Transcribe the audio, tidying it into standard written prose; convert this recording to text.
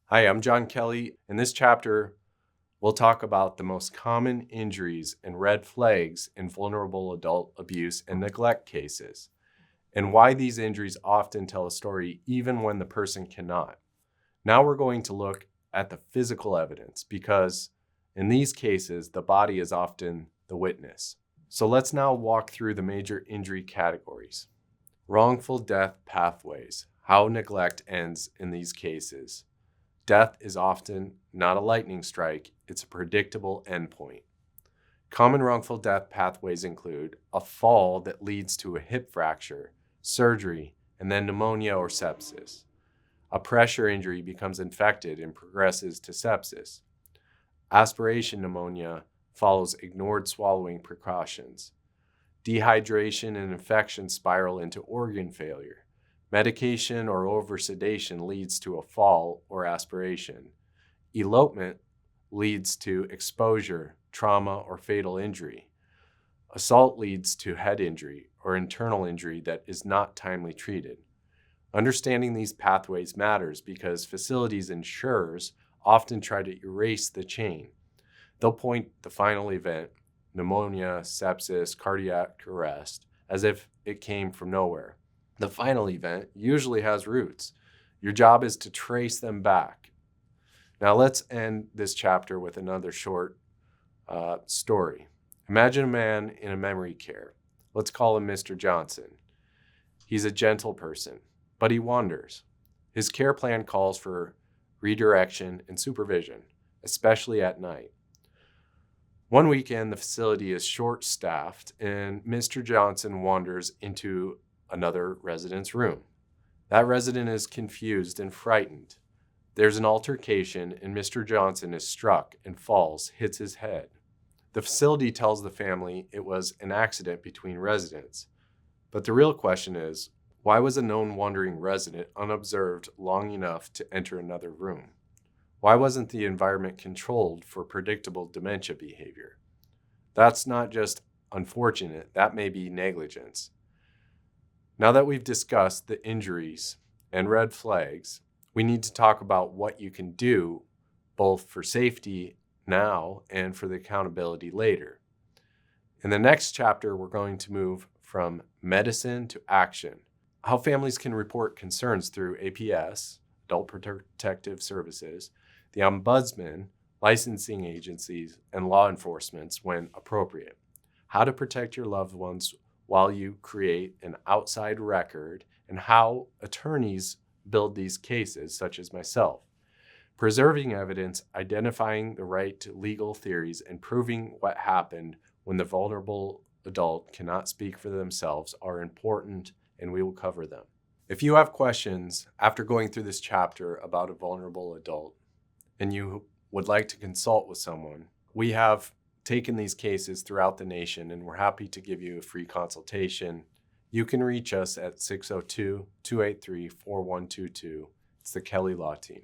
Hi, I'm John Kelly. In this chapter, we'll talk about the most common injuries and red flags in vulnerable adult abuse and neglect cases, and why these injuries often tell a story even when the person cannot. Now we're going to look at the physical evidence because in these cases, the body is often the witness. So let's now walk through the major injury categories. Wrongful death pathways, how neglect ends in these cases. Death is often not a lightning strike, it's a predictable endpoint. Common wrongful death pathways include a fall that leads to a hip fracture, surgery, and then pneumonia or sepsis. A pressure injury becomes infected and progresses to sepsis. Aspiration pneumonia follows ignored swallowing precautions. Dehydration and infection spiral into organ failure. Medication or oversedation leads to a fall or aspiration. Elopement leads to exposure, trauma, or fatal injury. Assault leads to head injury or internal injury that is not timely treated. Understanding these pathways matters because facilities' insurers often try to erase the chain. They'll point the final event, pneumonia, sepsis, cardiac arrest, as if it came from nowhere. The final event usually has roots. Your job is to trace them back. Now let's end this chapter with another short story. Imagine a man in a memory care. Let's call him Mr. Johnson. He's a gentle person, but he wanders. His care plan calls for redirection and supervision, especially at night. One weekend, the facility is short-staffed, and Mr. Johnson wanders into another resident's room. That resident is confused and frightened. There's an altercation, and Mr. Johnson is struck and falls, hits his head. The facility tells the family it was an accident between residents. But the real question is, why was a known wandering resident unobserved long enough to enter another room? Why wasn't the environment controlled for predictable dementia behavior? That's not just unfortunate, that may be negligence. Now that we've discussed the injuries and red flags, we need to talk about what you can do both for safety now and for the accountability later. In the next chapter, we're going to move from medicine to action. How families can report concerns through APS, Adult Protective Services, the ombudsman, licensing agencies, and law enforcement when appropriate. How to protect your loved ones while you create an outside record, and how attorneys build these cases, such as myself. Preserving evidence, identifying the right to legal theories, and proving what happened when the vulnerable adult cannot speak for themselves are important, and we will cover them. If you have questions after going through this chapter about a vulnerable adult, and you would like to consult with someone, we have taken these cases throughout the nation, and we're happy to give you a free consultation. You can reach us at 602-283-4122. It's the Kelly Law Team.